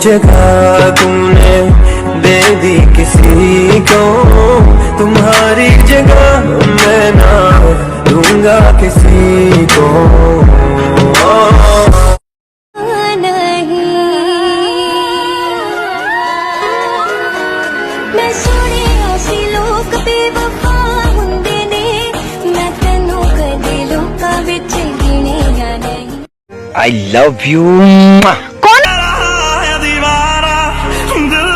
जगह तुमने दे दी किसी को, तुम्हारी जगह मैं ना दूंगा किसी को। I love you. कौन? दीवारा दिल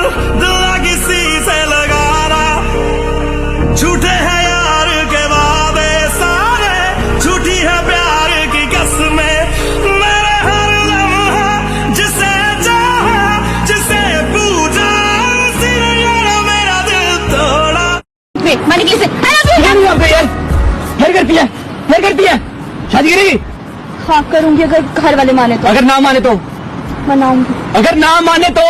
किसी से लगा रहा, झूठे हैं यार के वादे सारे, झूठी है प्यार की कसमें, मेरे हर लम्हा जिसे चाहा जिसे पूजा उसी ने यार मेरा दिल तोड़ा। मानी के लिए घर कर पिया शादी करेगी? हाँ करूंगी, अगर घर वाले माने तो। अगर ना माने तो? मनाऊंगी। अगर ना माने तो?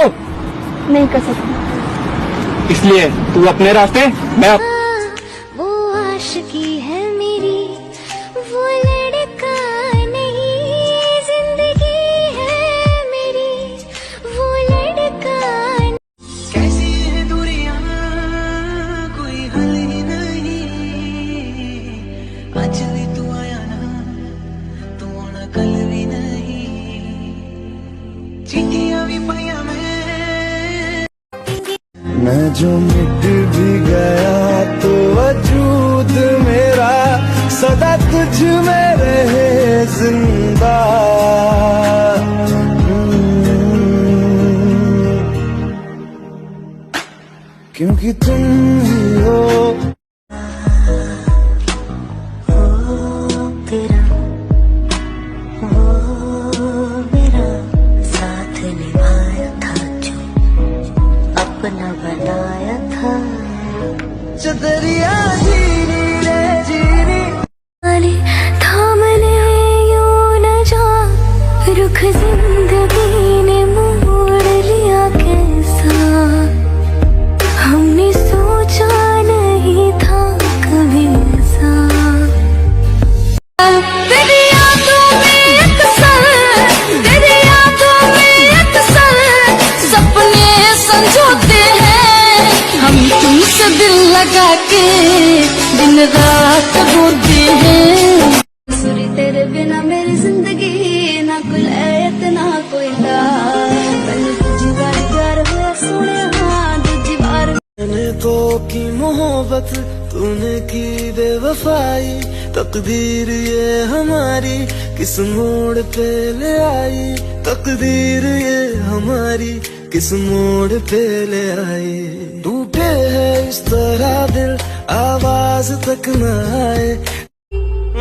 नहीं कर सकती। इसलिए तू अपने रास्ते, मैं वो आशिकी है मेरी, वो लड़का नहीं, जिंदगी है मेरी, वो लड़का। कैसी है दूरियां कोई हल ही नहीं, आज भी तू आया ना, तू आना कल भी नहीं, चिट्ठियां भी पाया मैं जो मिट भी गया तो वजूद मेरा सदा तुझ में रहे जिंदा। क्योंकि तुम ही हो तेरा वो मेरा साथ निभाया था, जो अपना बनाया था। चदरिया जीनी रे जीनी थामने यूं न जा, रुख जिंदगी ने मोड़ लिया कैसा, हमने सोचा नहीं था कभी ऐसा। तेरी यादों में अक्सर, तेरी यादों में अक्सर सपने संजोते हैं, हम तुमसे दिल लगा के दिन रात बोलते हैं। सुरी तेरे बिना मेरी जिंदगी ना कुल ऐत ना कोई पहले दूजी बार प्यार हुआ सुने, हाँ दूजी बार। मैंने तो की मोहब्बत तूने की बेवफाई, तकदीर ये हमारी किस मोड़ पे ले आई, तकदीर ये हमारी किस मोड़ पे ले आई। टूटे है इस तरह दिल आवाज तक न आए,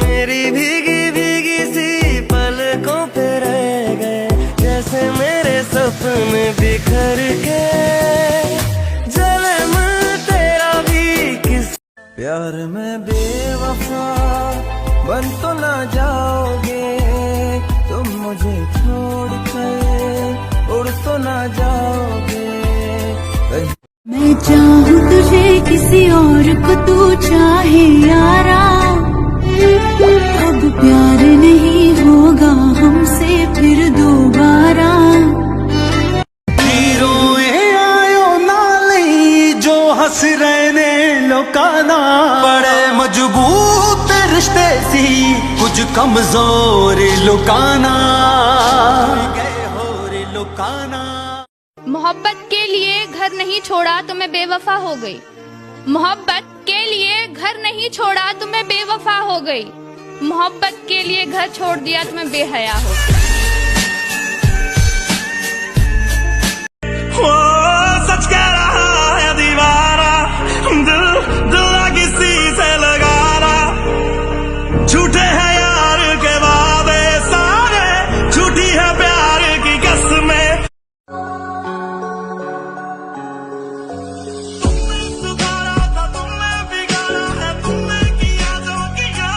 मेरी भीगी भीगी सी पलकों पे रह गए, जैसे मेरे सपने बिखर के जले मैं तेरा भी किस प्यार में बेवफा बन तो ना जाओगे, तुम मुझे छोड़ कर उड़ तो ना जाओगे। मैं चाहूँ तुझे किसी और को तू चाहे यारा, अब प्यार नहीं होगा हमसे फिर दोबारा। आयो नाली जो हंस रहने लोकाना, बड़े मजबूत रिश्ते सी कुछ कमजोर लुकाना गए हो रे लुकाना। मोहब्बत के लिए घर नहीं छोड़ा तो मैं बेवफा हो गई, मोहब्बत के लिए घर नहीं छोड़ा तो मैं बेवफा हो गई, मोहब्बत के लिए घर छोड़ दिया तो मैं बेहया हो गई। सच कह रहा है दीवारा, दिल किसी से लगा रहा, झूठे हैं यार के वादे सारे, झूठी है प्यार की कसमें। तुमने सुधारा था, तुमने बिगाड़ा है, तुमने किया जो किया,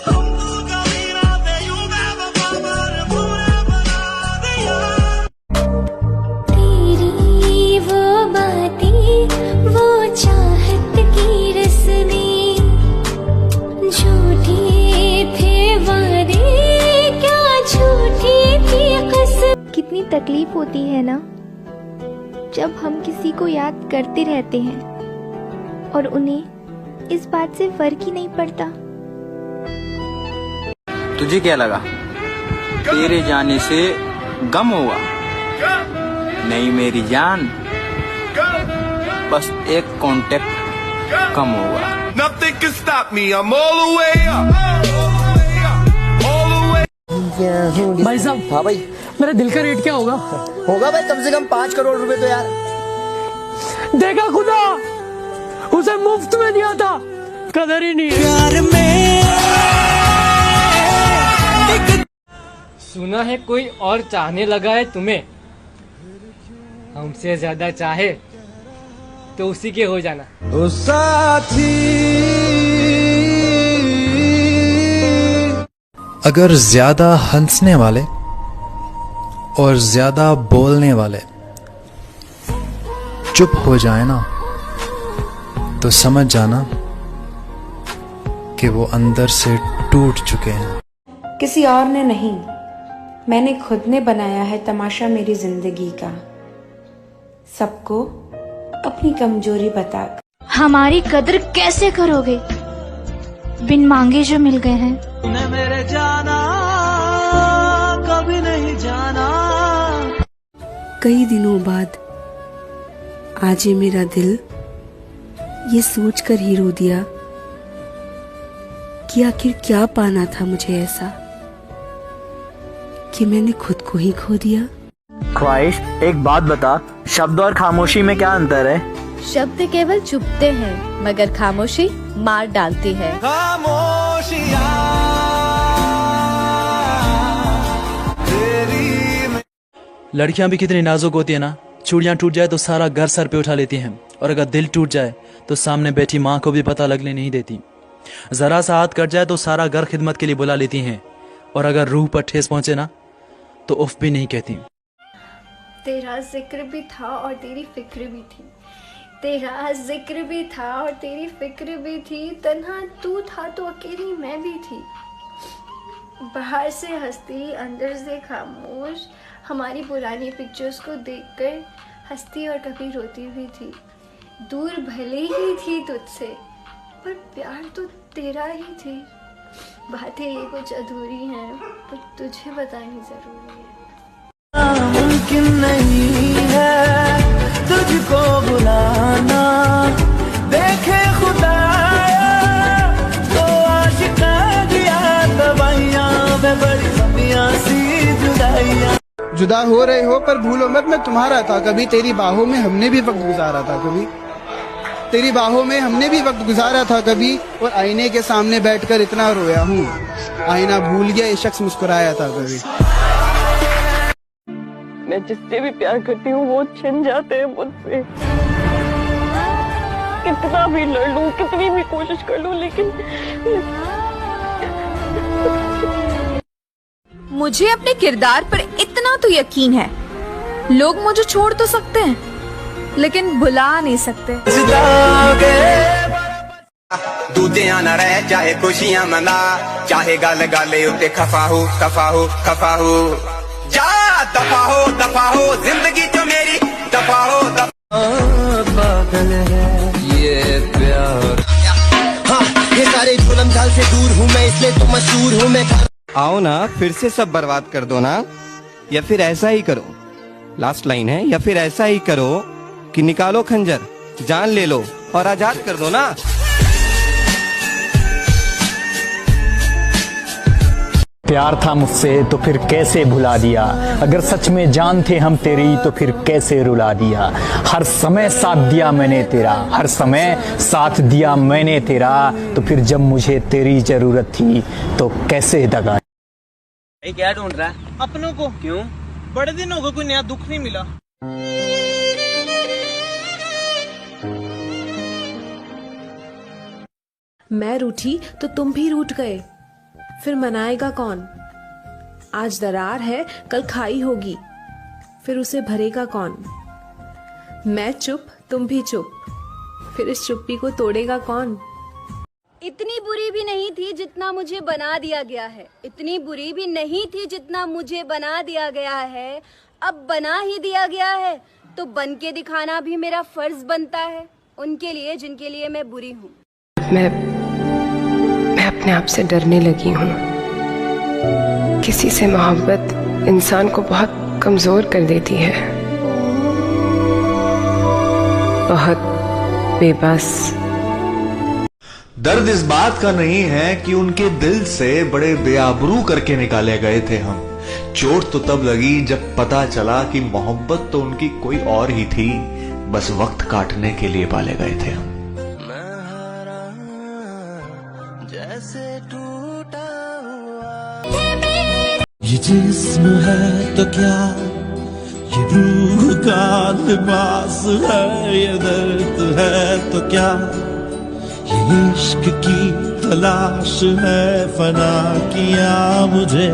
हम तो कभी ना थे यूं बेवफा पर पूरा बना दिया। तेरी वो बातें वो चाह तकलीफ होती है ना, जब हम किसी को याद करते रहते हैं और उन्हें इस बात से फर्क ही नहीं पड़ता। तुझे क्या लगा तेरे जाने से गम हुआ? नहीं मेरी जान, बस एक कांटेक्ट कम हुआ। Nothing can stop me, I'm all the way up. भाई साहब, हाँ भाई, मेरे दिल का रेट क्या होगा? होगा भाई कम से कम 5 करोड़ रुपए तो यार। देखा खुदा, उसे मुफ्त में दिया था, कदर ही नहीं। प्यार में सुना है कोई और चाहने लगा है तुम्हें, हमसे ज्यादा चाहे तो उसी के हो जाना। ओ साथी, अगर ज्यादा हंसने वाले और ज्यादा बोलने वाले चुप हो जाए ना, तो समझ जाना कि वो अंदर से टूट चुके हैं। किसी और ने नहीं, मैंने खुद ने बनाया है तमाशा मेरी जिंदगी का, सबको अपनी कमजोरी बता। हमारी कदर कैसे करोगे बिन मांगे जो मिल गए हैं। तूने मेरे जाना कभी नहीं जाना। कई दिनों बाद आज ये मेरा दिल ये सोचकर ही रो दिया कि आखिर क्या पाना था मुझे ऐसा कि मैंने खुद को ही खो दिया। ख्वाहिश, एक बात बता, शब्द और खामोशी में क्या अंतर है? शब्द केवल चुभते हैं, मगर खामोशी मार डालती है। लड़कियां भी कितनी नाजुक होती है ना, चूड़ियां टूट जाए तो सारा घर सर पे उठा लेती हैं, और अगर दिल टूट जाए तो सामने बैठी माँ को भी पता लगने नहीं देती। जरा सा हाथ कट जाए तो सारा घर खिदमत के लिए बुला लेती हैं, और अगर रूह पर ठेस पहुंचे ना तो उफ भी नहीं कहती। तेरा जिक्र भी था और तेरी फिक्र भी थी, तेरा जिक्र भी था और तेरी फिक्र भी थी, तन्हा तू था तो अकेली मैं भी थी। बाहर से हंसती अंदर से खामोश, हमारी पुरानी पिक्चर्स को देखकर हंसती और कभी रोती भी थी। दूर भले ही थी तुझसे, पर प्यार तो तेरा ही थी। बातें ये कुछ अधूरी हैं, पर तुझे बतानी जरूरी है। मुमकिन नहीं है तुझको बुलाना, देखे खुदाया तो आशिका दिया दवाइयाँ में बड़ी कमियाँ सी जुदाइयाँ। जुदा हो रहे हो पर भूलो मत मैं तुम्हारा था कभी, तेरी बाहों में हमने भी वक्त गुजारा था कभी, तेरी बाहों में हमने भी वक्त गुजारा था कभी, और आईने के सामने बैठकर इतना रोया हूँ, आईना भूल गया ये शख्स मुस्कुराया था कभी। मैं जिससे भी प्यार करती हूँ वो छिन जाते हैं मुझसे। कितना भी लड़ लूं, कितनी भी कोशिश कर लूं, लेकिन मुझे अपने किरदार पर इतना तो यकीन है, लोग मुझे छोड़ तो सकते हैं लेकिन भुला नहीं सकते। दूधिया न रह, चाहे खुशियां मना, चाहे गल गाले उते खफा हो खफा हो, जा दफा हो जिंदगी तो मेरी दफा हो। पागल है ये प्यार। हाँ, ये सारे जुल्म झाल से दूर हूँ मैं, इसलिए तो मशहूर हूँ मैं। आओ ना, फिर से सब बर्बाद कर दो ना, या फिर ऐसा ही करो, लास्ट लाइन है, या फिर ऐसा ही करो कि निकालो खंजर, जान ले लो और आजाद कर दो ना। प्यार था मुझसे तो फिर कैसे भुला दिया, अगर सच में जान थे हम तेरी तो फिर कैसे रुला दिया। हर समय साथ दिया मैंने तेरा, हर समय साथ दिया मैंने तेरा, तो फिर जब मुझे तेरी जरूरत थी तो कैसे दगा। क्या ढूंढ रहा है? अपनों को। क्यों? बड़े दिन हो गए, कोई नया दुख नहीं मिला। मैं रूठी तो तुम भी रूठ गए, फिर मनाएगा कौन? आज दरार है कल खाई होगी, फिर उसे भरेगा कौन? मैं चुप तुम भी चुप, फिर इस चुप्पी को तोड़ेगा कौन? इतनी बुरी भी नहीं थी जितना मुझे बना दिया गया है, इतनी बुरी भी नहीं थी जितना मुझे बना दिया गया है। अब बना ही दिया गया है तो बन के दिखाना भी मेरा फर्ज बनता है उनके लिए जिनके लिए मैं बुरी हूँ। मैं अपने आप से डरने लगी हूँ। किसी से मोहब्बत इंसान को बहुत कमजोर कर देती है, बहुत बेबस। दर्द इस बात का नहीं है कि उनके दिल से बड़े बेआबरू करके निकाले गए थे हम। चोट तो तब लगी जब पता चला कि मोहब्बत तो उनकी कोई और ही थी, बस वक्त काटने के लिए पाले गए थे हम। जैसे टूटा ये जिस्म है तो क्या, ये रूह का लिबास है, ये दर्द है तो क्या, ये इश्क की तलाश है, फना किया मुझे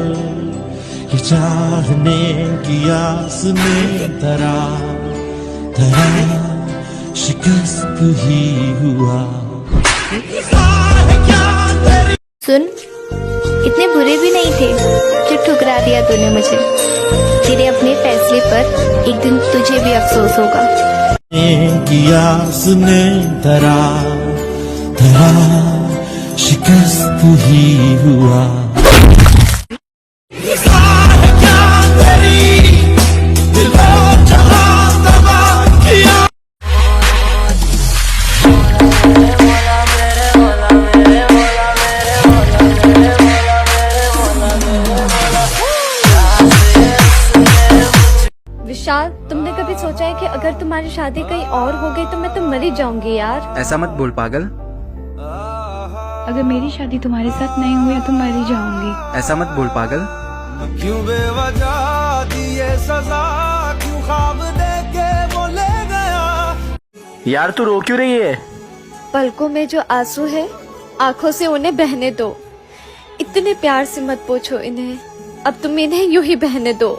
ये चाहने की आस ने धरा शिकस्त ही हुआ। सुन, इतने बुरे भी नहीं थे जो ठुकरा दिया तूने मुझे। तेरे अपने फैसले पर एक दिन तुझे भी अफसोस होगा। की आस ने धरा शिकस्त ही हुआ। विशाल, तुमने कभी सोचा है कि अगर तुम्हारी शादी कहीं और हो गई तो मैं तो मर ही जाऊंगी यार। ऐसा मत बोल पागल। अगर मेरी शादी तुम्हारे साथ नहीं हुई तो मर ही जाऊंगी। ऐसा मत बोल पागल। क्यों बेवजह दी ये सजा, क्यों ख्वाब देख के वो ले गया। यार तू रो क्यों रही है? पलकों में जो आंसू है आंखों से उन्हें बहने दो। इतने प्यार से मत पूछो इन्हें, अब तुम इन्हें यूं ही बहने दो।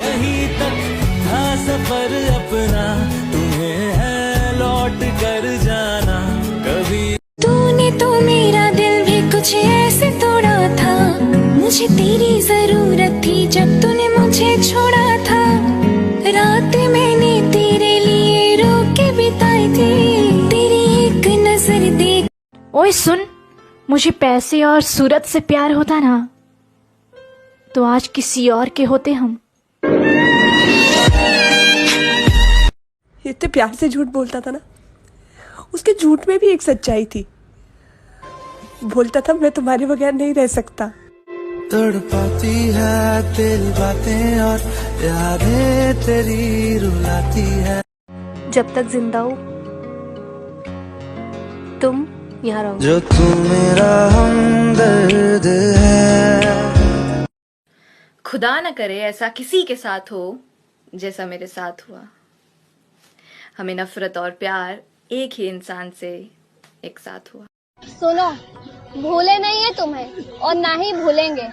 सफर अपना तुम्हें है लौट कर जाना कभी। तूने तो मेरा दिल भी कुछ ऐसे तोड़ा था, मुझे तेरी जरूरत थी जब तूने मुझे छोड़ा था। रात मैंने तेरे लिए रो के बिताई थी, तेरी एक नजर देख। ओए सुन, मुझे पैसे और सूरत से प्यार होता ना तो आज किसी और के होते हम। इतने प्यार से झूठ बोलता था ना, उसके झूठ में भी एक सच्चाई थी। बोलता था मैं तुम्हारे बगैर नहीं रह सकता। तड़पाती है तेरी बातें और यादें तेरी रुलाती है। जब तक जिंदा हो तुम यहाँ रहो। जो तू मेरा हमदर्द है। खुदा न करे ऐसा किसी के साथ हो जैसा मेरे साथ हुआ। हमें नफरत और प्यार एक ही इंसान से एक साथ हुआ। सुनो, भूले नहीं है तुम्हें और ना ही भूलेंगे,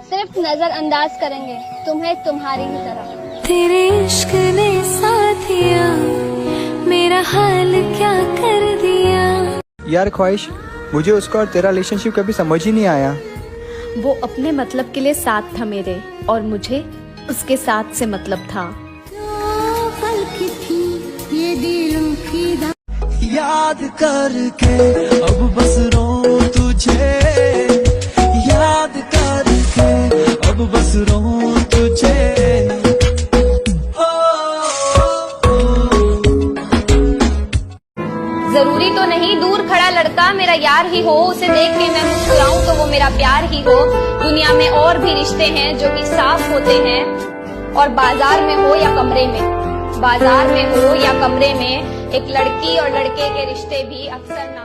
सिर्फ नजरअंदाज करेंगे तुम्हें तुम्हारी ही तरह। तेरे इश्क ने साथिया मेरा हाल क्या कर दिया। यार ख्वाहिश, मुझे उसका और तेरा रिलेशनशिप कभी समझ ही नहीं आया। वो अपने मतलब के लिए साथ था मेरे और मुझे उसके साथ से मतलब था। ये दिलों की याद करके अब बस रो तुझे, याद करके अब बस रो तुझे। जरूरी तो नहीं दूर खड़ा लड़का मेरा यार ही हो, उसे देख के मैं मुस्कुराऊं तो वो मेरा प्यार ही हो। दुनिया में और भी रिश्ते हैं जो कि साफ होते हैं, और बाजार में हो या कमरे में, बाजार में हो या कमरे में, एक लड़की और लड़के के रिश्ते भी अक्सर ना